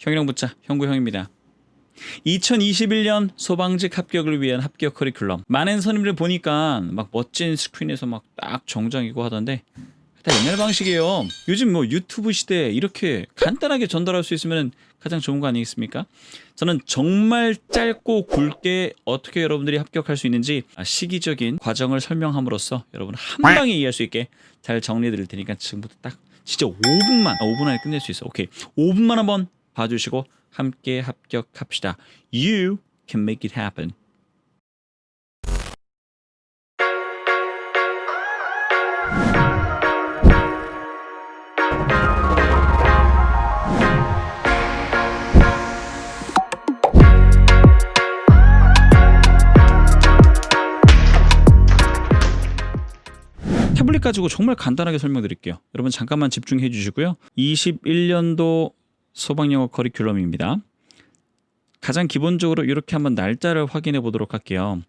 형이랑 붙자. 형구 형입니다. 2021년 소방직 합격을 위한 합격 커리큘럼. 많은 선임들 보니까 막 멋진 스크린에서 막 딱 정장이고 하던데 다 옛날 방식이에요. 요즘 뭐 유튜브 시대에 이렇게 간단하게 전달할 수 있으면 가장 좋은 거 아니겠습니까? 저는 정말 짧고 굵게 어떻게 여러분들이 합격할 수 있는지 시기적인 과정을 설명함으로써 여러분 한 방에 이해할 수 있게 잘 정리해 드릴 테니까 지금부터 딱 진짜 5분 안에 끝낼 수 있어. 오케이. 5분만 한번 봐주시고 함께 합격합시다. You can make it happen. 태블릿 가지고 정말 간단하게 설명드릴게요. 여러분 잠깐만 집중해 주시고요. 21년도 소방영어 커리큘럼입니다. 가장 기본적으로 이렇게 한번 날짜를 확인해 보도록 할게요.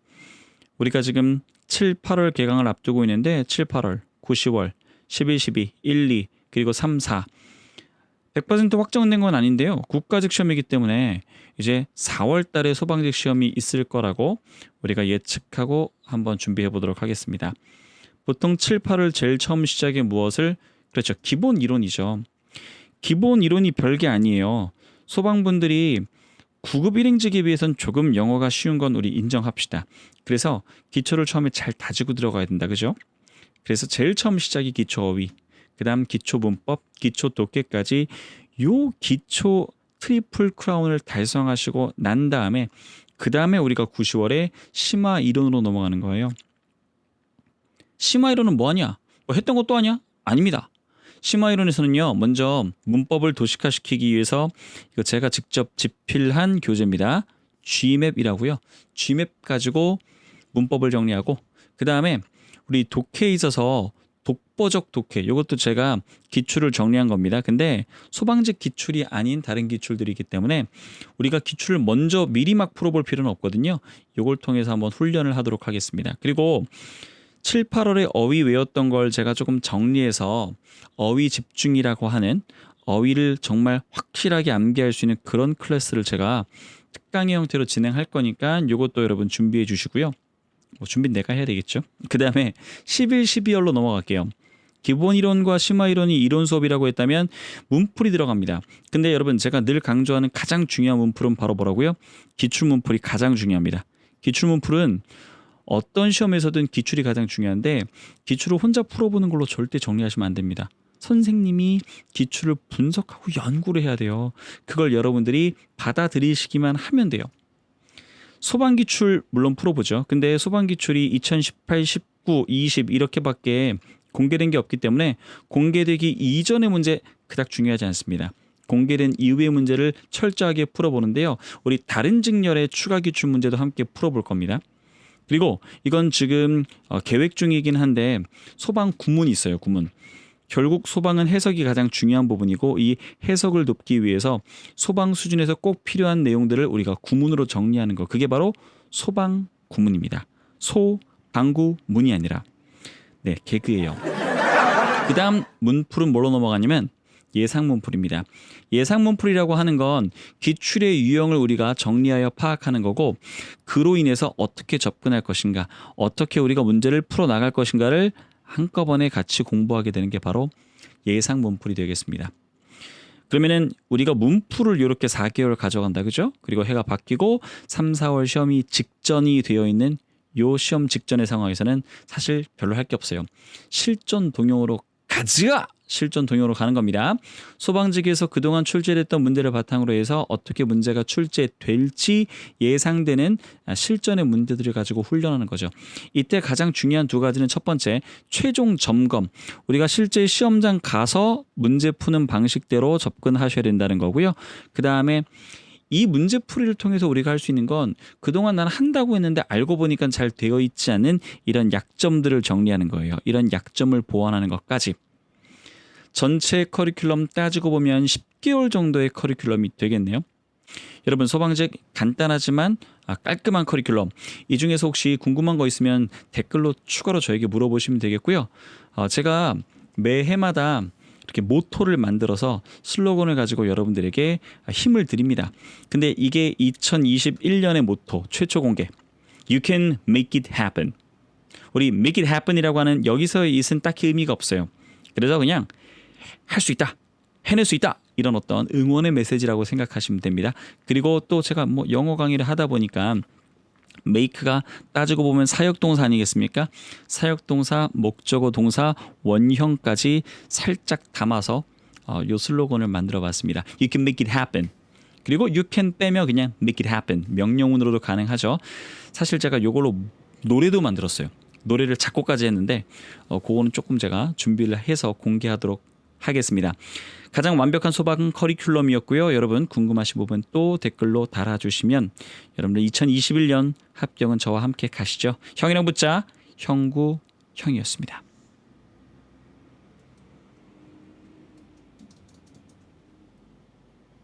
우리가 지금 7, 8월 개강을 앞두고 있는데 7, 8월, 9, 10월, 11, 12, 1, 2 그리고 3, 4 100% 확정된 건 아닌데요. 국가직 시험이기 때문에 이제 4월 달에 소방직 시험이 있을 거라고 우리가 예측하고 한번 준비해 보도록 하겠습니다. 보통 7, 8월 제일 처음 시작에 무엇을 그렇죠. 기본 이론이죠. 기본 이론이 별게 아니에요. 소방분들이 9급 1행직에 비해서는 조금 영어가 쉬운 건 우리 인정합시다. 그래서 기초를 처음에 잘 다지고 들어가야 된다. 그죠? 그래서 제일 처음 시작이 기초 어휘, 그 다음 기초 문법, 기초 독해까지 요 기초 트리플 크라운을 달성하시고 난 다음에 그 다음에 우리가 9, 10월에 심화 이론으로 넘어가는 거예요. 심화 이론은 뭐하냐? 뭐 했던 것도 아니야? 아닙니다. 심화 이론에서는요. 먼저 문법을 도식화시키기 위해서 이거 제가 직접 집필한 교재입니다. GMap이라고요. GMap 가지고 문법을 정리하고 그 다음에 우리 독해에 있어서 독보적 독해 이것도 제가 기출을 정리한 겁니다. 근데 소방직 기출이 아닌 다른 기출들이기 때문에 우리가 기출을 먼저 미리 막 풀어볼 필요는 없거든요. 이걸 통해서 한번 훈련을 하도록 하겠습니다. 그리고 7, 8월에 어휘 외웠던 걸 제가 조금 정리해서 어휘 집중이라고 하는 어휘를 정말 확실하게 암기할 수 있는 그런 클래스를 제가 특강의 형태로 진행할 거니까 이것도 여러분 준비해 주시고요. 뭐 준비는 내가 해야 되겠죠. 그 다음에 11, 12월로 넘어갈게요. 기본 이론과 심화 이론이 이론 수업이라고 했다면 문풀이 들어갑니다. 근데 여러분 제가 늘 강조하는 가장 중요한 문풀은 바로 뭐라고요? 기출 문풀이 가장 중요합니다. 기출 문풀은 어떤 시험에서든 기출이 가장 중요한데 기출을 혼자 풀어보는 걸로 절대 정리하시면 안 됩니다. 선생님이 기출을 분석하고 연구를 해야 돼요. 그걸 여러분들이 받아들이시기만 하면 돼요. 소방기출 물론 풀어보죠. 근데 소방기출이 2018, 19, 20 이렇게밖에 공개된 게 없기 때문에 공개되기 이전의 문제 그닥 중요하지 않습니다. 공개된 이후의 문제를 철저하게 풀어보는데요. 우리 다른 직렬의 추가 기출 문제도 함께 풀어볼 겁니다. 그리고 이건 지금 계획 중이긴 한데 소방 구문이 있어요. 구문. 결국 소방은 해석이 가장 중요한 부분이고 이 해석을 돕기 위해서 소방 수준에서 꼭 필요한 내용들을 우리가 구문으로 정리하는 거. 그게 바로 소방 구문입니다. 소방구 문이 아니라 네 개그예요. 그 다음 문풀은 뭐로 넘어가냐면 예상 문풀입니다. 예상 문풀이라고 하는 건 기출의 유형을 우리가 정리하여 파악하는 거고 그로 인해서 어떻게 접근할 것인가 어떻게 우리가 문제를 풀어나갈 것인가를 한꺼번에 같이 공부하게 되는 게 바로 예상 문풀이 되겠습니다. 그러면은 우리가 문풀을 이렇게 4개월 가져간다. 그죠? 그리고 해가 바뀌고 3, 4월 시험이 직전이 되어 있는 요 시험 직전의 상황에서는 사실 별로 할 게 없어요. 실전 동용으로 가자! 실전 동용으로 가는 겁니다. 소방직에서 그동안 출제됐던 문제를 바탕으로 해서 어떻게 문제가 출제될지 예상되는 실전의 문제들을 가지고 훈련하는 거죠. 이때 가장 중요한 두 가지는 첫 번째, 최종 점검. 우리가 실제 시험장 가서 문제 푸는 방식대로 접근하셔야 된다는 거고요. 그 다음에 이 문제풀이를 통해서 우리가 할 수 있는 건 그동안 나는 한다고 했는데 알고 보니까 잘 되어 있지 않은 이런 약점들을 정리하는 거예요. 이런 약점을 보완하는 것까지. 전체 커리큘럼 따지고 보면 10개월 정도의 커리큘럼이 되겠네요. 여러분 소방직 간단하지만 깔끔한 커리큘럼. 이 중에서 혹시 궁금한 거 있으면 댓글로 추가로 저에게 물어보시면 되겠고요. 제가 매해마다 이렇게 모토를 만들어서 슬로건을 가지고 여러분들에게 힘을 드립니다. 근데 이게 2021년의 모토 최초 공개. You can make it happen. 우리 make it happen이라고 하는 여기서의 it은 딱히 의미가 없어요. 그래서 그냥 할 수 있다. 해낼 수 있다. 이런 어떤 응원의 메시지라고 생각하시면 됩니다. 그리고 또 제가 뭐 영어 강의를 하다 보니까 make가 따지고 보면 사역동사 아니겠습니까? 사역동사, 목적어 동사, 원형까지 살짝 담아서 요 슬로건을 만들어 봤습니다. You can make it happen. 그리고 you can 빼면 그냥 make it happen. 명령문으로도 가능하죠. 사실 제가 요걸로 노래도 만들었어요. 노래를 작곡까지 했는데 그거는 조금 제가 준비를 해서 공개하도록 하겠습니다. 가장 완벽한 소박은 커리큘럼이었고요. 여러분 궁금하신 부분 또 댓글로 달아주시면 여러분들 2021년 합격은 저와 함께 가시죠. 형이랑 붙자 형구 형이었습니다.